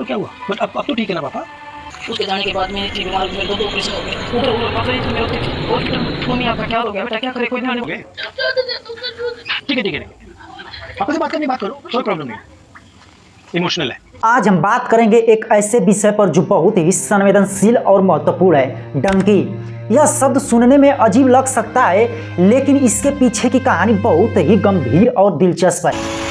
क्या हुआ? बट अब तो ठीक है ना पापा? उसके जाने के बाद मैं इतनी बीमार हुई, मेरे 2 ऑपरेशन हो गए। ऊपर पता नहीं मेरे हॉस्पिटल। मम्मी आपका क्या हो गया बेटा, क्या करे, कोई ध्यान नहीं। ठीक है पापा से बात करनी, बात करो, कोई प्रॉब्लम नहीं, इमोशनल है। आज हम बात करेंगे एक ऐसे विषय पर जो बहुत ही संवेदनशील और महत्वपूर्ण है, डंकी। यह शब्द सुनने में अजीब लग सकता है, लेकिन इसके पीछे की कहानी बहुत ही गंभीर और दिलचस्प है।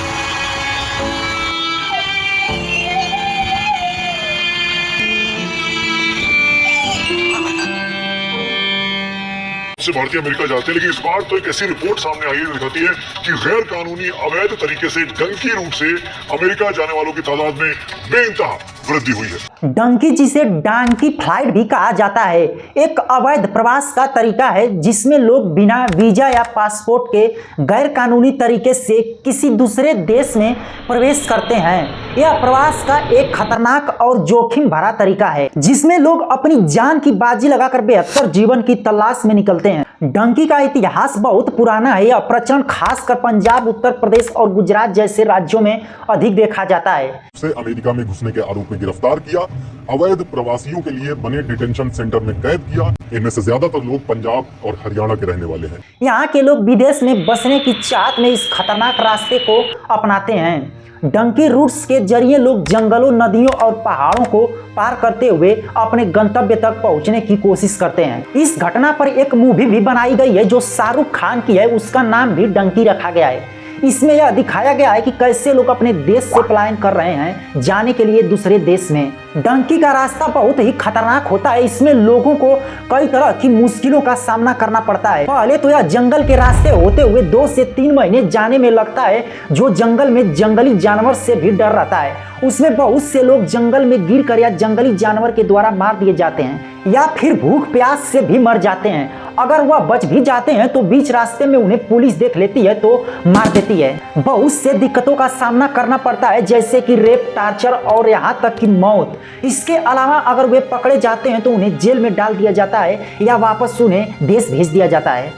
भारतीय अमेरिका जाते हैं, लेकिन इस बार तो एक ऐसी रिपोर्ट सामने आई है दिखाती है कि गैर कानूनी अवैध तरीके से डंकी रूट से अमेरिका जाने वालों की तादाद में बेइंतहा वृद्धि हुई है। डंकी, जिसे डांकी फ्लाइट भी कहा जाता है, एक अवैध प्रवास का तरीका है जिसमें लोग बिना वीजा या पासपोर्ट के गैर कानूनी तरीके से किसी दूसरे देश में प्रवेश करते हैं। यह प्रवास का एक खतरनाक और जोखिम भरा तरीका है जिसमें लोग अपनी जान की बाजी लगाकर बेहतर जीवन की तलाश में निकलते हैं। डंकी का इतिहास बहुत पुराना है। यह प्रचलन खासकर पंजाब, उत्तर प्रदेश और गुजरात जैसे राज्यों में अधिक देखा जाता है। से अमेरिका में घुसने के आरोप में गिरफ्तार किया, अवैध प्रवासियों के लिए बने डिटेंशन सेंटर में कैद किया। इनमें से ज्यादातर लोग पंजाब और हरियाणा के रहने वाले हैं। यहाँ के लोग विदेश में बसने की चाहत में इस खतरनाक रास्ते को अपनाते हैं। डंकी रूट्स के जरिए लोग जंगलों, नदियों और पहाड़ों को पार करते हुए अपने गंतव्य तक पहुंचने की कोशिश करते हैं। इस घटना पर एक मूवी भी बनाई गई है जो शाहरुख खान की है, उसका नाम भी डंकी रखा गया है। इसमें यह दिखाया गया है कि कैसे लोग अपने देश से पलायन कर रहे हैं जाने के लिए दूसरे देश में। डंकी का रास्ता बहुत ही खतरनाक होता है। इसमें लोगों को कई तरह की मुश्किलों का सामना करना पड़ता है। पहले तो यह जंगल के रास्ते होते हुए 2 से 3 महीने जाने में लगता है, जो जंगल में जंगली जानवर से भी डर रहता है। उसमें बहुत से लोग जंगल में गिरकर या जंगली जानवर के द्वारा मार दिए जाते हैं या फिर भूख प्यास से भी मर जाते हैं। अगर वह बच भी जाते हैं तो बीच रास्ते में उन्हें पुलिस देख लेती है तो मार देती है। बहुत से दिक्कतों का सामना करना पड़ता है, जैसे कि रेप, टार्चर और यहाँ तक कि मौत। इसके अलावा अगर वे पकड़े जाते हैं तो उन्हें जेल में डाल दिया जाता है या वापस उन्हें देश भेज दिया जाता है।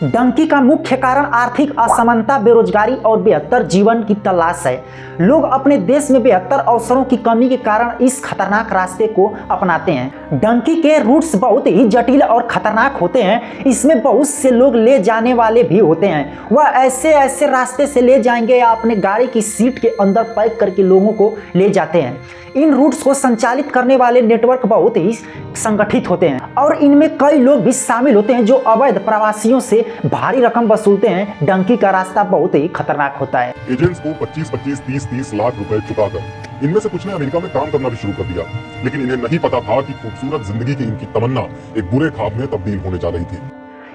डंकी का मुख्य कारण आर्थिक असमानता, बेरोजगारी और बेहतर जीवन की तलाश है। लोग अपने देश में बेहतर अवसरों की कमी के कारण इस खतरनाक रास्ते को अपनाते हैं। डंकी के रूट्स बहुत ही जटिल और खतरनाक होते हैं। इसमें बहुत से लोग ले जाने वाले भी होते हैं। वह ऐसे रास्ते से ले जाएंगे या अपने गाड़ी की सीट के अंदर पैक करके लोगों को ले जाते हैं। इन रूट्स को संचालित करने वाले नेटवर्क बहुत ही संगठित होते हैं और इनमें कई लोग भी शामिल होते हैं जो अवैध प्रवासियों से भारी रकम वसूलते हैं। डंकी का रास्ता बहुत ही खतरनाक होता है। एजेंट्स को 25-25, 30-30 लाख रुपए चुकाकर इनमें से कुछ ने अमेरिका में काम करना भी शुरू कर दिया, लेकिन इन्हें नहीं पता था कि खूबसूरत जिंदगी की इनकी तमन्ना एक बुरे ख्वाब में तब्दील होने जा रही थी।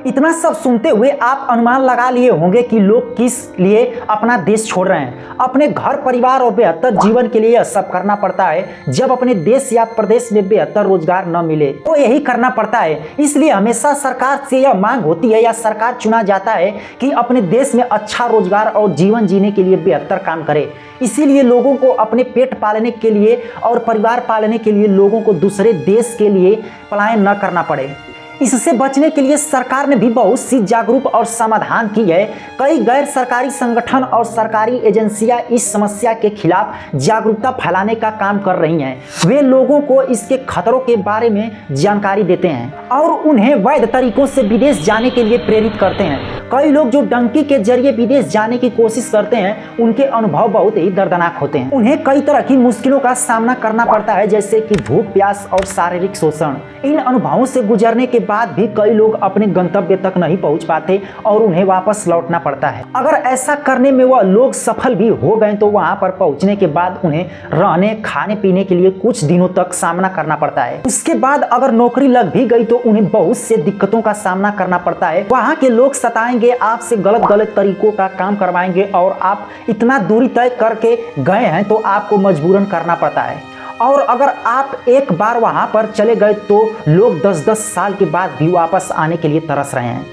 इतना सब सुनते हुए आप अनुमान लगा लिए होंगे कि लोग किस लिए अपना देश छोड़ रहे हैं। अपने घर परिवार और बेहतर जीवन के लिए यह सब करना पड़ता है। जब अपने देश या प्रदेश में बेहतर रोजगार न मिले तो यही करना पड़ता है। इसलिए हमेशा सरकार से यह मांग होती है या सरकार चुना जाता है कि अपने देश में अच्छा रोजगार और जीवन जीने के लिए बेहतर काम करे। इसीलिए लोगों को अपने पेट पालने के लिए और परिवार पालने के लिए लोगों को दूसरे देश के लिए पलायन न करना पड़े। इससे बचने के लिए सरकार ने भी बहुत सी जागरूक और समाधान की है। कई गैर सरकारी संगठन और सरकारी एजेंसियां इस समस्या के खिलाफ जागरूकता फैलाने का काम कर रही हैं। वे लोगों को इसके खतरों के बारे में जानकारी देते हैं और उन्हें वैध तरीकों से विदेश जाने के लिए प्रेरित करते हैं। कई लोग जो डंकी के जरिए विदेश जाने की कोशिश करते हैं, उनके अनुभव बहुत ही दर्दनाक होते हैं। उन्हें कई तरह की मुश्किलों का सामना करना पड़ता है, जैसे कि भूख, प्यास और शारीरिक शोषण। इन अनुभवों से गुजरने के बाद भी कई लोग अपने गंतव्य तक नहीं पहुंच पाते और उन्हें वापस लौटना पड़ता है। अगर ऐसा करने में वह लोग सफल भी हो गए तो वहां पर पहुंचने के बाद उन्हें रहने, खाने पीने के लिए कुछ दिनों तक सामना करना पड़ता है। उसके बाद अगर नौकरी लग भी गई तो उन्हें बहुत से दिक्कतों का सामना करना पड़ता है। वहां के लोग सताएंगे, आपसे गलत तरीकों का काम करवाएंगे और आप इतना दूरी तय करके गए हैं तो आपको मजबूरन करना पड़ता है। और अगर आप एक बार वहां पर चले गए तो लोग 10-10 साल के बाद भी वापस आने के लिए तरस रहे हैं।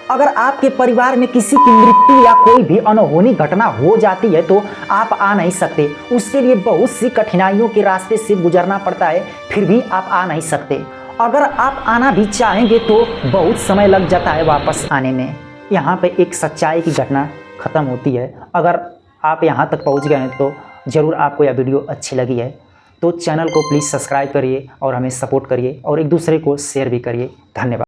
अगर आपके परिवार में किसी की मृत्यु या कोई भी अनहोनी घटना हो जाती है तो आप आ नहीं सकते। उसके लिए बहुत सी कठिनाइयों के रास्ते से गुजरना पड़ता है, फिर भी आप आ नहीं सकते। अगर आप आना भी चाहेंगे तो बहुत समय लग जाता है वापस आने में। यहाँ पे एक सच्चाई की घटना ख़त्म होती है। अगर आप यहाँ तक पहुँच गए हैं तो ज़रूर आपको यह वीडियो अच्छी लगी है तो चैनल को प्लीज़ सब्सक्राइब करिए और हमें सपोर्ट करिए और एक दूसरे को शेयर भी करिए। धन्यवाद।